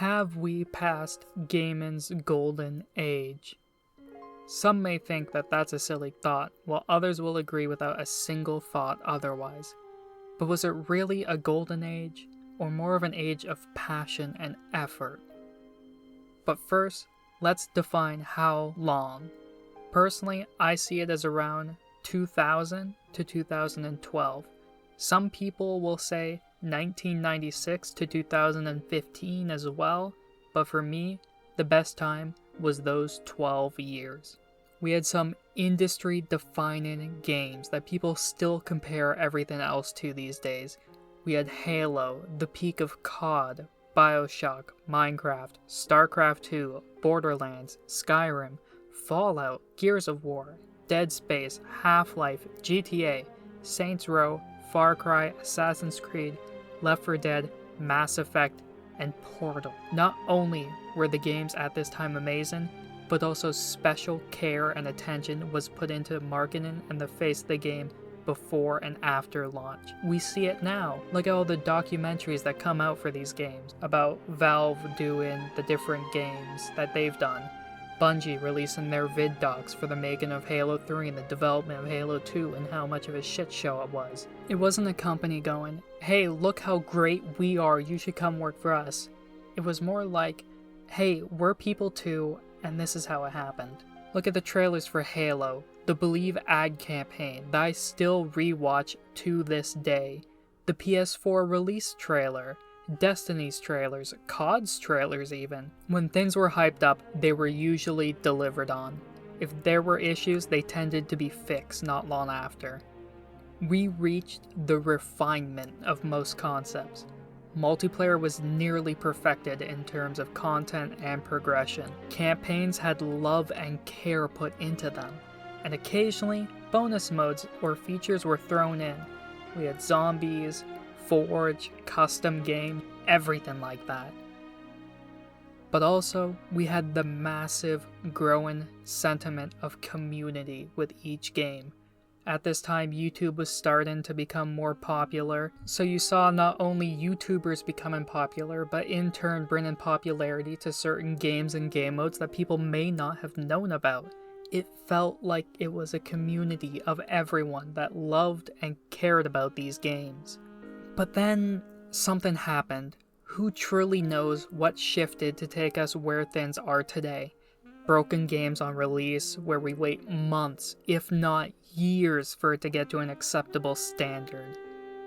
Have we passed gaming's golden age? Some may think that that's a silly thought, while others will agree without a single thought otherwise. But was it really a golden age, or more of an age of passion and effort? But first, let's define how long. Personally, I see it as around 2000 to 2012. Some people will say 1996 to 2015 as well, but for me, the best time was those 12 years. We had some industry-defining games that people still compare everything else to these days. We had Halo, the peak of COD, BioShock, Minecraft, StarCraft 2, Borderlands, Skyrim, Fallout, Gears of War, Dead Space, Half-Life, GTA, Saints Row, Far Cry, Assassin's Creed, Left 4 Dead, Mass Effect, and Portal. Not only were the games at this time amazing, but also special care and attention was put into marketing and the face of the game before and after launch. We see it now. Look at all the documentaries that come out for these games about Valve doing the different games that they've done. Bungie releasing their vid docs for the making of Halo 3 and the development of Halo 2 and how much of a shit show it was. It wasn't a company going, hey, look how great we are, you should come work for us. It was more like, hey, we're people too, and this is how it happened. Look at the trailers for Halo, the Believe ad campaign that I still rewatch to this day, the PS4 release trailer, Destiny's trailers, COD's trailers even. When things were hyped up, they were usually delivered on. If there were issues, they tended to be fixed not long after. We reached the refinement of most concepts. Multiplayer was nearly perfected in terms of content and progression. Campaigns had love and care put into them, and occasionally bonus modes or features were thrown in. We had zombies, Forge, custom game, everything like that. But also, we had the massive growing sentiment of community with each game. At this time, YouTube was starting to become more popular, so you saw not only YouTubers becoming popular, but in turn bringing popularity to certain games and game modes that people may not have known about. It felt like it was a community of everyone that loved and cared about these games. But then, something happened. Who truly knows what shifted to take us where things are today? Broken games on release, where we wait months, if not years, for it to get to an acceptable standard.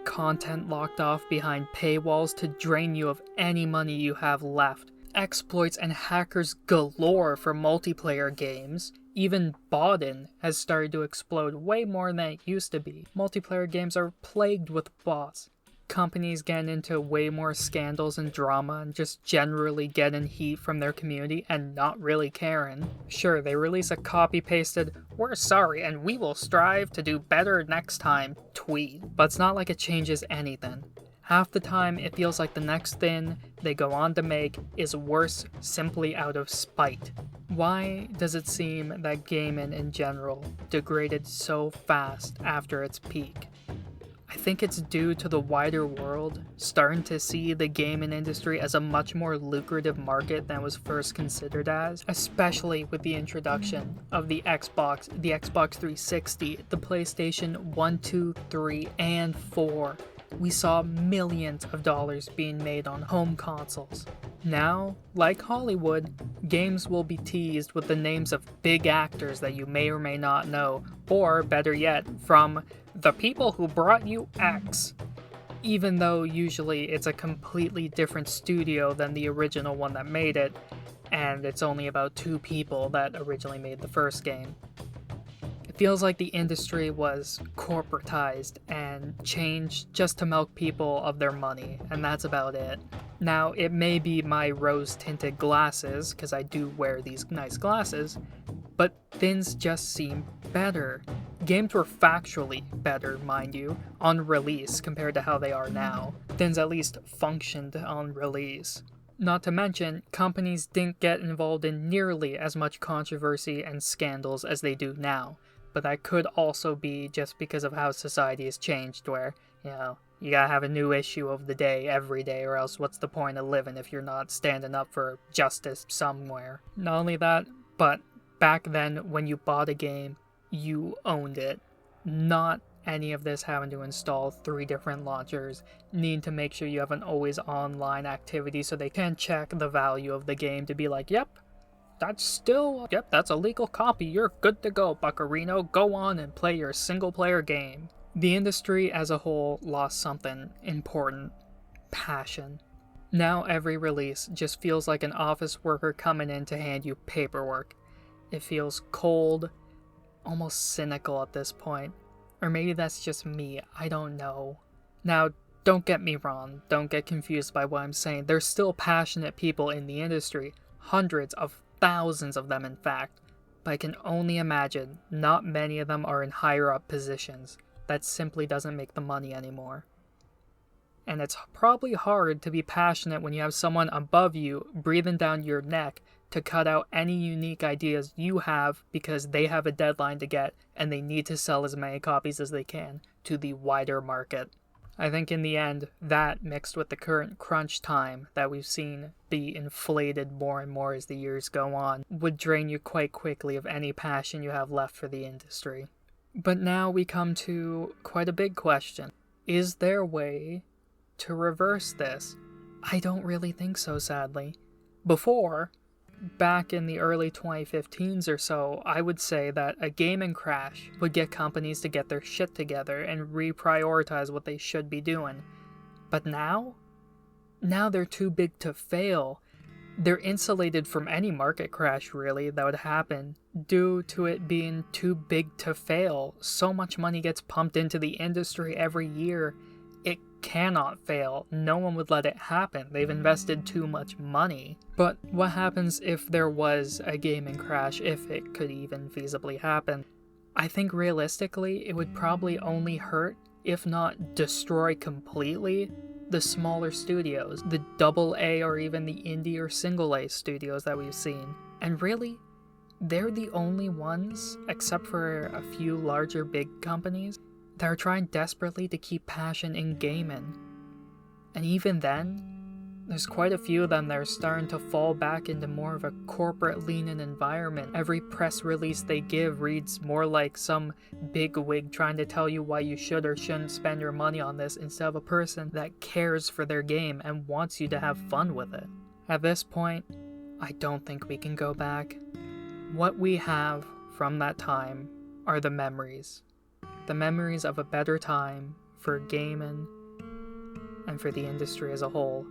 Content locked off behind paywalls to drain you of any money you have left. Exploits and hackers galore for multiplayer games. Even botting has started to explode way more than it used to be. Multiplayer games are plagued with bots. Companies getting into way more scandals and drama and just generally getting heat from their community and not really caring. Sure, they release a copy-pasted, "we're sorry and we will strive to do better next time" tweet, but it's not like it changes anything. Half the time, it feels like the next thing they go on to make is worse simply out of spite. Why does it seem that gaming in general degraded so fast after its peak? I think it's due to the wider world starting to see the gaming industry as a much more lucrative market than it was first considered as, especially with the introduction of the Xbox 360, the PlayStation 1, 2, 3, and 4. We saw millions of dollars being made on home consoles. Now, like Hollywood, games will be teased with the names of big actors that you may or may not know, or better yet, from the people who brought you X. Even though usually it's a completely different studio than the original one that made it, and it's only about 2 people that originally made the first game. It feels like the industry was corporatized and changed just to milk people of their money, and that's about it. Now, it may be my rose-tinted glasses, because I do wear these nice glasses, but things just seem better. Games were factually better, mind you, on release compared to how they are now. Things at least functioned on release. Not to mention, companies didn't get involved in nearly as much controversy and scandals as they do now. But that could also be just because of how society has changed, where, You gotta have a new issue of the day every day, or else what's the point of living if you're not standing up for justice somewhere? Not only that, but back then when you bought a game, you owned it. Not any of this having to install 3 different launchers, need to make sure you have an always online activity so they can check the value of the game to be like, yep, that's a legal copy, you're good to go, Buccarino, go on and play your single player game. The industry as a whole lost something important: passion. Now every release just feels like an office worker coming in to hand you paperwork. It feels cold, almost cynical at this point. Or maybe that's just me, I don't know. Now, don't get me wrong, don't get confused by what I'm saying. There's still passionate people in the industry, hundreds of thousands of them in fact, but I can only imagine not many of them are in higher up positions. That simply doesn't make the money anymore. And it's probably hard to be passionate when you have someone above you breathing down your neck to cut out any unique ideas you have because they have a deadline to get and they need to sell as many copies as they can to the wider market. I think in the end, that mixed with the current crunch time that we've seen be inflated more and more as the years go on, would drain you quite quickly of any passion you have left for the industry. But now we come to quite a big question. Is there a way to reverse this? I don't really think so, sadly. Before, back in the early 2015s or so, I would say that a gaming crash would get companies to get their shit together and reprioritize what they should be doing. But now they're too big to fail. They're insulated from any market crash, really, that would happen due to it being too big to fail. So much money gets pumped into the industry every year. It cannot fail. No one would let it happen. They've invested too much money. But what happens if there was a gaming crash, if it could even feasibly happen? I think realistically, it would probably only hurt, if not destroy completely, the smaller studios, the AA or even the indie or single A studios that we've seen. And really, they're the only ones, except for a few larger big companies, that are trying desperately to keep passion in gaming. And even then, there's quite a few of them that are starting to fall back into more of a corporate leaning environment. Every press release they give reads more like some bigwig trying to tell you why you should or shouldn't spend your money on this instead of a person that cares for their game and wants you to have fun with it. At this point, I don't think we can go back. What we have from that time are the memories. The memories of a better time for gaming and for the industry as a whole,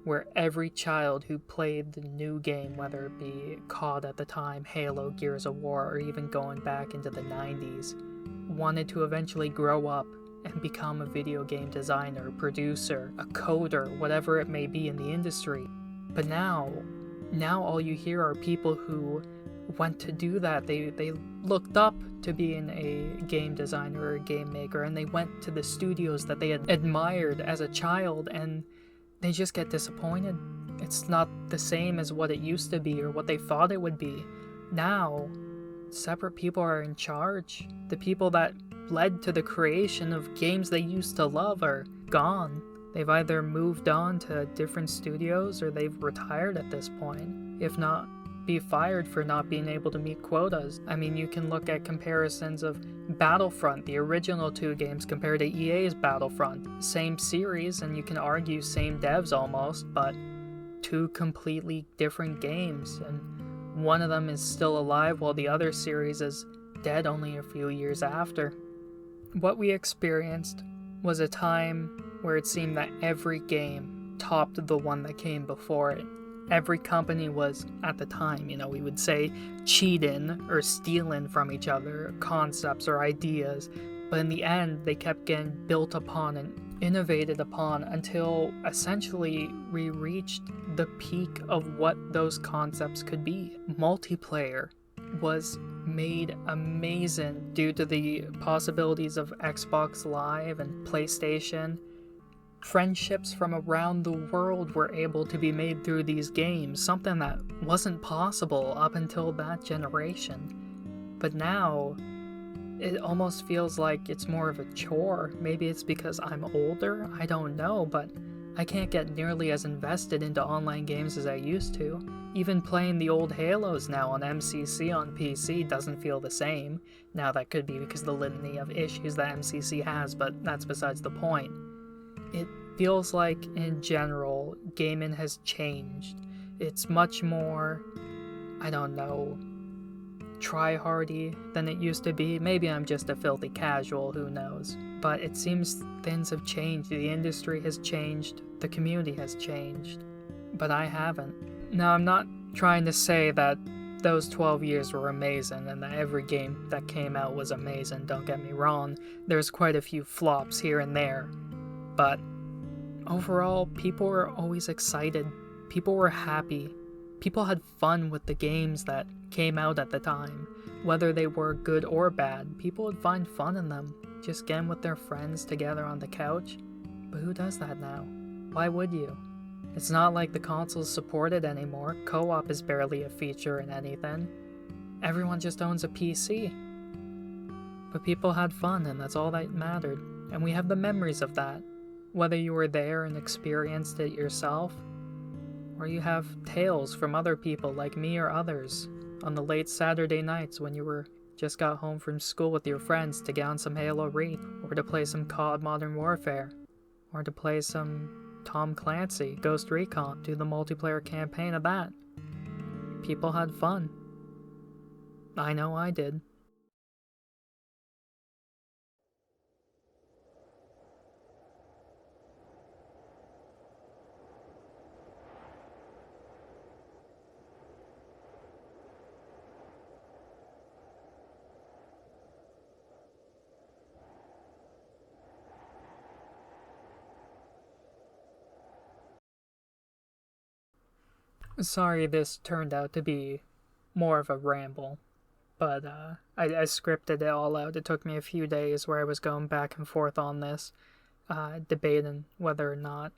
where every child who played the new game, whether it be COD at the time, Halo, Gears of War, or even going back into the 90s, wanted to eventually grow up and become a video game designer, producer, a coder, whatever it may be in the industry. But now all you hear are people who went to do that. They looked up to being a game designer or a game maker, and they went to the studios that they had admired as a child, and they just get disappointed. It's not the same as what it used to be or what they thought it would be. Now, separate people are in charge. The people that led to the creation of games they used to love are gone. They've either moved on to different studios or they've retired at this point, if not be fired for not being able to meet quotas. I mean, you can look at comparisons of Battlefront, the original 2 games, compared to EA's Battlefront. Same series, and you can argue same devs almost, but 2 completely different games, and one of them is still alive while the other series is dead only a few years after. What we experienced was a time where it seemed that every game topped the one that came before it. Every company was, at the time, we would say, cheating or stealing from each other concepts or ideas, but in the end, they kept getting built upon and innovated upon until essentially we reached the peak of what those concepts could be. Multiplayer was made amazing due to the possibilities of Xbox Live and PlayStation. Friendships from around the world were able to be made through these games, something that wasn't possible up until that generation. But now, it almost feels like it's more of a chore. Maybe it's because I'm older, I don't know, but I can't get nearly as invested into online games as I used to. Even playing the old Halos now on MCC on PC doesn't feel the same. Now that could be because of the litany of issues that MCC has, but that's besides the point. It feels like, in general, gaming has changed. It's much more, I don't know, try-hardy than it used to be. Maybe I'm just a filthy casual, who knows. But it seems things have changed. The industry has changed. The community has changed. But I haven't. Now, I'm not trying to say that those 12 years were amazing and that every game that came out was amazing, don't get me wrong. There's quite a few flops here and there. But overall, people were always excited. People were happy. People had fun with the games that came out at the time. Whether they were good or bad, people would find fun in them. Just getting with their friends together on the couch. But who does that now? Why would you? It's not like the consoles support it anymore. Co-op is barely a feature in anything. Everyone just owns a PC. But people had fun, and that's all that mattered. And we have the memories of that. Whether you were there and experienced it yourself, or you have tales from other people like me or others on the late Saturday nights when you just got home from school with your friends to get on some Halo Reach, or to play some COD Modern Warfare, or to play some Tom Clancy Ghost Recon, do the multiplayer campaign of that. People had fun. I know I did. Sorry this turned out to be more of a ramble, but I scripted it all out. It took me a few days where I was going back and forth on this, debating whether or not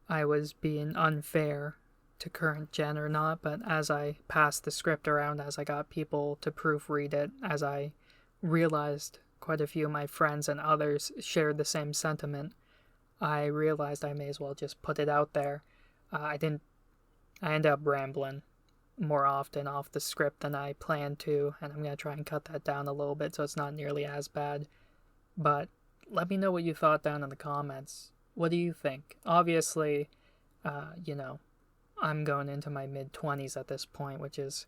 I was being unfair to current gen or not, but as I passed the script around, as I got people to proofread it, as I realized quite a few of my friends and others shared the same sentiment, I realized I may as well just put it out there. I end up rambling more often off the script than I planned to, and I'm going to try and cut that down a little bit so it's not nearly as bad. But let me know what you thought down in the comments. What do you think? Obviously, I'm going into my mid-20s at this point, which is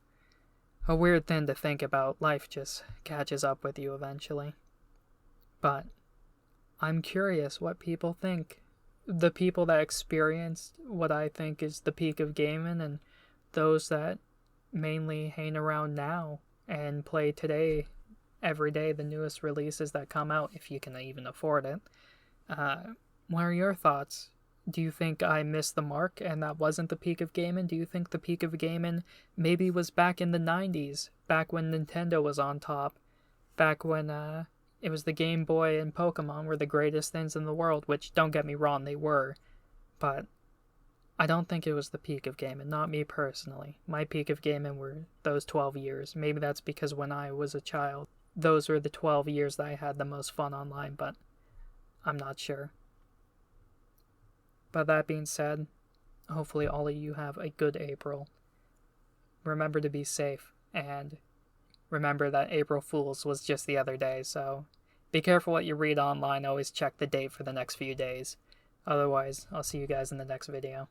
a weird thing to think about. Life just catches up with you eventually. But I'm curious what people think. The people that experienced what I think is the peak of gaming, and those that mainly hang around now and play today, every day, the newest releases that come out, if you can even afford it. What are your thoughts? Do you think I missed the mark and that wasn't the peak of gaming? Do you think the peak of gaming maybe was back in the 90s, back when Nintendo was on top, back when it was the Game Boy and Pokemon were the greatest things in the world, which, don't get me wrong, they were. But I don't think it was the peak of gaming, not me personally. My peak of gaming were those 12 years. Maybe that's because when I was a child, those were the 12 years that I had the most fun online, but I'm not sure. But that being said, hopefully all of you have a good April. Remember to be safe, and remember that April Fool's was just the other day, so be careful what you read online. Always check the date for the next few days. Otherwise, I'll see you guys in the next video.